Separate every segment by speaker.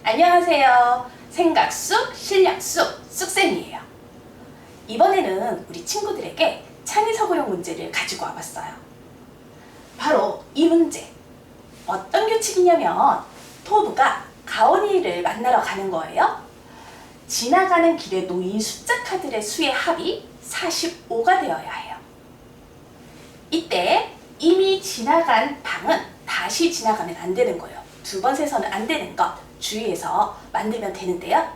Speaker 1: 안녕하세요. 생각쑥, 실력쑥, 쑥쌤이에요. 이번에는 우리 친구들에게 창의서구형 문제를 가지고 와봤어요. 바로 이 문제. 어떤 규칙이냐면 토부가 가온이를 만나러 가는 거예요. 지나가는 길에 놓인 숫자 카드의 수의 합이 45가 되어야 해요. 이때 이미 지나간 방은 다시 지나가면 안 되는 거예요. 두 번 세서는 안 되는 것 주의해서 만들면 되는데요.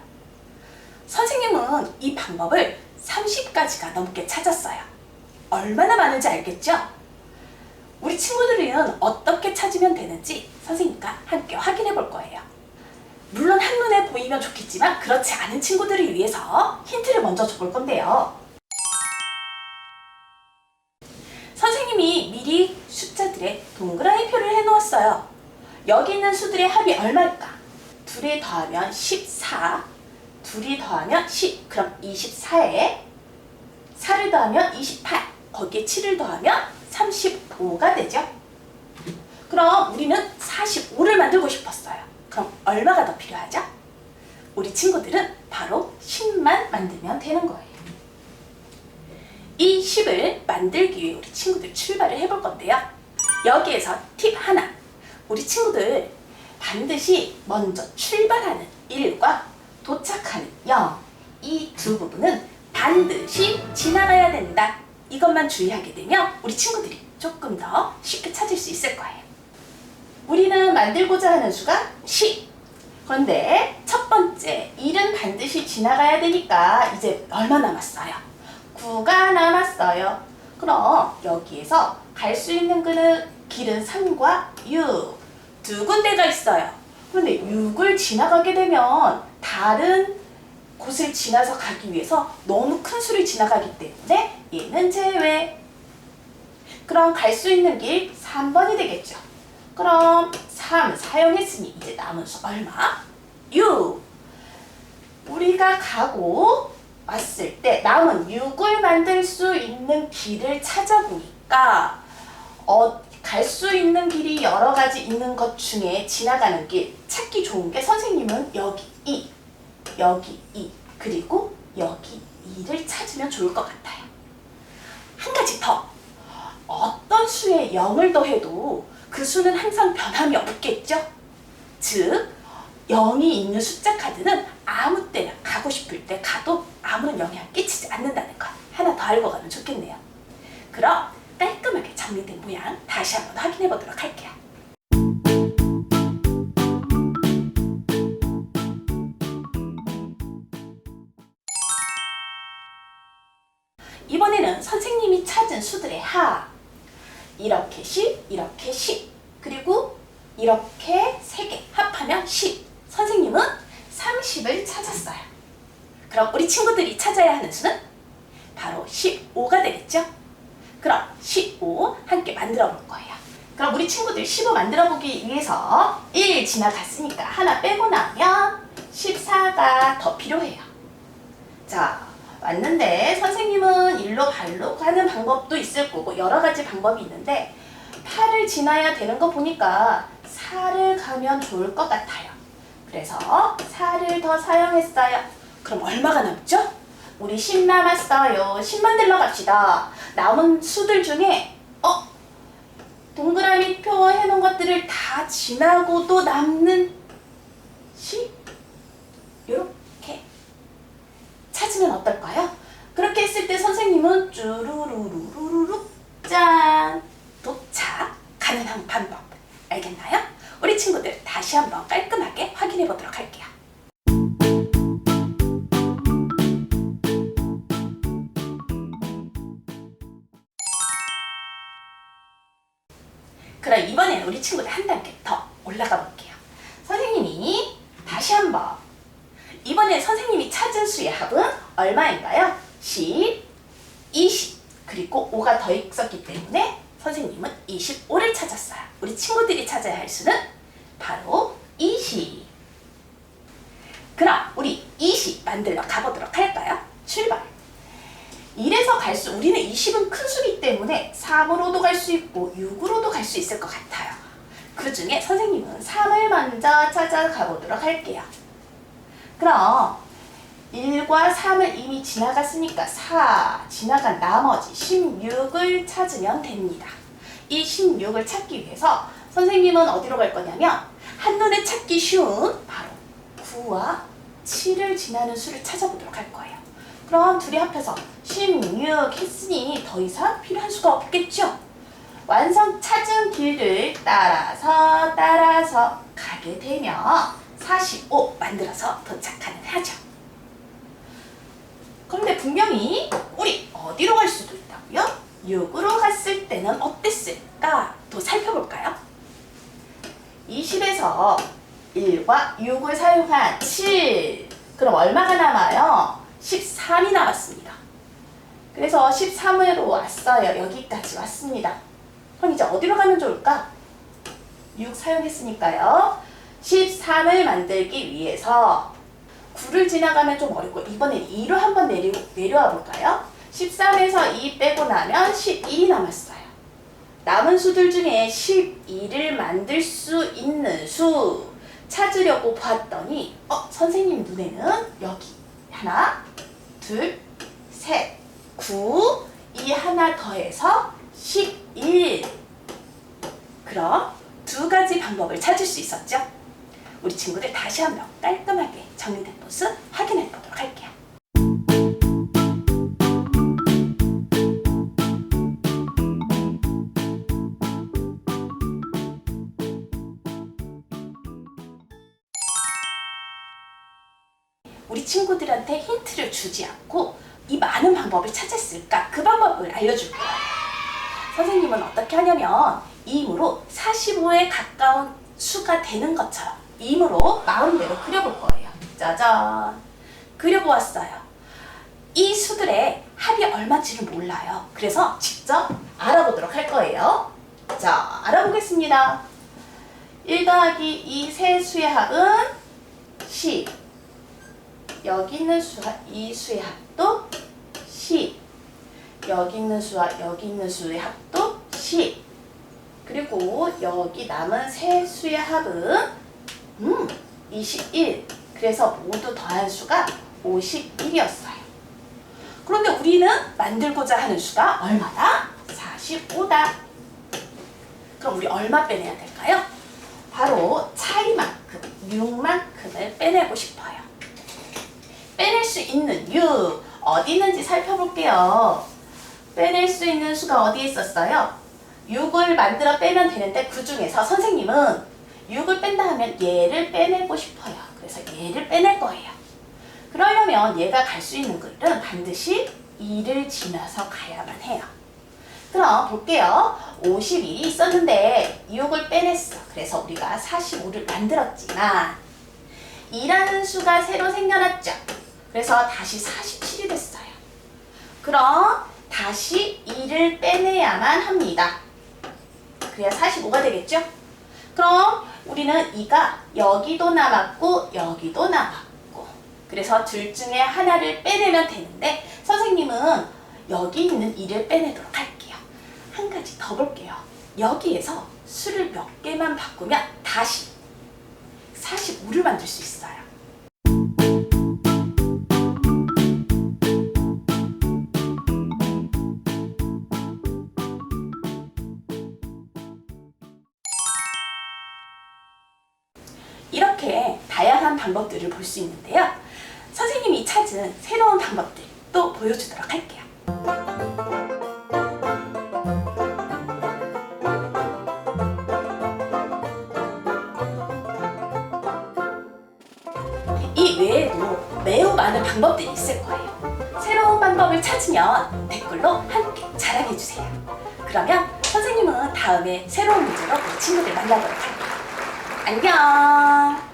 Speaker 1: 선생님은 이 방법을 30가지가 넘게 찾았어요. 얼마나 많은지 알겠죠? 우리 친구들은 어떻게 찾으면 되는지 선생님과 함께 확인해 볼 거예요. 물론 한눈에 보이면 좋겠지만 그렇지 않은 친구들을 위해서 힌트를 먼저 줘볼 건데요. 선생님이 미리 숫자들의 동그라미 표를 해놓았어요. 여기 있는 수들의 합이 얼마일까? 둘이 더하면 14, 둘이 더하면 10, 그럼 24에 4를 더하면 28, 거기에 7을 더하면 35가 되죠. 그럼 우리는 45를 만들고 싶었어요. 그럼 얼마가 더 필요하죠? 우리 친구들은 바로 10만 만들면 되는 거예요. 이 10을 만들기 위해 우리 친구들 출발을 해볼 건데요. 여기에서 팁 하나. 우리 친구들 반드시 먼저 출발하는 1과 도착하는 0, 이 두 부분은 반드시 지나가야 된다. 이것만 주의하게 되면 우리 친구들이 조금 더 쉽게 찾을 수 있을 거예요. 우리는 만들고자 하는 수가 10. 그런데 첫 번째 1은 반드시 지나가야 되니까 이제 얼마 남았어요? 9가 남았어요. 그럼 여기에서 갈 수 있는 길은 3과 6. 두 군데가 있어요. 그런데 6을 지나가게 되면 다른 곳을 지나서 가기 위해서 너무 큰 수를 지나가기 때문에 얘는 제외. 그럼 갈 수 있는 길 3번이 되겠죠. 그럼 3 사용했으니 이제 남은 수 얼마? 6. 우리가 가고 왔을 때 남은 6을 만들 수 있는 길을 찾아보니까 갈 수 있는 길이 여러 가지 있는 것 중에 지나가는 길 찾기 좋은 게 선생님은 여기 2, 여기 2, 그리고 여기 2를 찾으면 좋을 것 같아요. 한 가지 더. 어떤 수에 0을 더해도 그 수는 항상 변함이 없겠죠? 즉, 0이 있는 숫자 카드는 아무 때나 가고 싶을 때 가도 아무런 영향 끼치지 않는다는 것 하나 더 알고 가면 좋겠네요. 그럼 깔끔하게 정리된 모양 다시 한번 확인해 보도록 할게요. 이번에는 선생님이 찾은 수들의 합. 이렇게 10, 이렇게 10, 그리고 이렇게 3개 합하면 10. 선생님은 30을 찾았어요. 그럼 우리 친구들이 찾아야 하는 수는 바로 15가 되겠죠? 그럼 15 함께 만들어 볼 거예요. 그럼 우리 친구들 15 만들어 보기 위해서 1 지나갔으니까 하나 빼고 나면 14가 더 필요해요. 자, 왔는데 선생님은 일로 발로 가는 방법도 있을 거고 여러 가지 방법이 있는데 8을 지나야 되는 거 보니까 4를 가면 좋을 것 같아요. 그래서 4를 더 사용했어요. 그럼 얼마가 남죠? 우리 10 남았어요. 10 만들러 갑시다. 남은 수들 중에 동그라미 표 해놓은 것들을 다 지나고도 남는 10? 이렇게 찾으면 어떨까요? 그렇게 했을 때 선생님은 쭈루루루루루 짠! 도착 가능한 방법 알겠나요? 우리 친구들 다시 한번 깔끔하게 확인해 보도록 할게요. 그럼 이번에는 우리 친구들 한 단계 더 올라가 볼게요. 선생님이 다시 한번 이번에 선생님이 찾은 수의 합은 얼마인가요? 10, 20, 그리고 5가 더 있었기 때문에 선생님은 25를 찾았어요. 우리 친구들이 찾아야 할 수는 바로 20. 그럼 우리 20 만들러 가보도록 할까요? 출발! 1에서 갈수, 우리는 20은 큰 수이기 때문에 3으로도 갈 수 있고 6으로도 갈 수 있을 것 같아요. 그 중에 선생님은 3을 먼저 찾아가 보도록 할게요. 그럼 1과 3을 이미 지나갔으니까 4 지나간 나머지 16을 찾으면 됩니다. 이 16을 찾기 위해서 선생님은 어디로 갈 거냐면 한눈에 찾기 쉬운 바로 9와 7을 지나는 수를 찾아보도록 할 거예요. 그럼 둘이 합해서 16 했으니 더 이상 필요한 수가 없겠죠? 완성 찾은 길을 따라서 가게 되면 45 만들어서 도착하는 하죠. 그런데 분명히 우리 어디로 갈 수도 있다고요? 6으로 갔을 때는 어땠을까? 또 살펴볼까요? 20에서 1과 6을 사용한 7. 그럼 얼마가 남아요? 13이 남았습니다. 그래서 13으로 왔어요. 여기까지 왔습니다. 그럼 이제 어디로 가면 좋을까? 6 사용했으니까요. 13을 만들기 위해서 9를 지나가면 좀 어렵고 이번엔 2로 한번 내려와 볼까요? 13에서 2 빼고 나면 11이 남았어요. 남은 수들 중에 12를 만들 수 있는 수 찾으려고 봤더니 선생님 눈에는 여기 하나, 둘, 셋, 9, 이 하나 더해서 11. 그럼 두 가지 방법을 찾을 수 있었죠? 우리 친구들 다시 한번 깔끔하게 정리된 모습 확인해 보도록 할게요. 우리 친구들한테 힌트를 주지 않고 이 많은 방법을 찾았을까? 그 방법을 알려줄 거예요. 선생님은 어떻게 하냐면 임으로 45에 가까운 수가 되는 것처럼 임으로 마음대로 그려볼 거예요. 짜잔! 그려보았어요. 이 수들의 합이 얼마인지를 몰라요. 그래서 직접 알아보도록 할 거예요. 자, 알아보겠습니다. 1 더하기 2 세 수의 합은 10. 여기 있는 수와 이 수의 합도 10. 여기 있는 수와 여기 있는 수의 합도 10. 그리고 여기 남은 세 수의 합은 21. 그래서 모두 더한 수가 51이었어요. 그런데 우리는 만들고자 하는 수가 얼마다? 45다. 그럼 우리 얼마 빼내야 될까요? 바로 차이만큼, 6만큼을 빼내고 싶어요. 빼낼 수 있는 6, 어디 있는지 살펴볼게요. 빼낼 수 있는 수가 어디에 있었어요? 6을 만들어 빼면 되는데 그 중에서 선생님은 6을 뺀다 하면 얘를 빼내고 싶어요. 그래서 얘를 빼낼 거예요. 그러려면 얘가 갈 수 있는 길은 반드시 2를 지나서 가야만 해요. 그럼 볼게요. 51이 있었는데 6을 빼냈어. 그래서 우리가 45를 만들었지만 2라는 수가 새로 생겨났죠. 그래서 다시 47이 됐어요. 그럼 다시 2를 빼내야만 합니다. 그래야 45가 되겠죠? 그럼 우리는 2가 여기도 남았고 여기도 남았고 그래서 둘 중에 하나를 빼내면 되는데 선생님은 여기 있는 2를 빼내도록 할게요. 한 가지 더 볼게요. 여기에서 수를 몇 개만 바꾸면 다시 45를 만들 수 있어요. 이렇게 다양한 방법들을 볼 수 있는데요. 선생님이 찾은 새로운 방법들 또 보여주도록 할게요. 이 외에도 매우 많은 방법들이 있을 거예요. 새로운 방법을 찾으면 댓글로 함께 자랑해주세요. 그러면 선생님은 다음에 새로운 문제로 우리 친구들 만나도록 할게요. 안녕!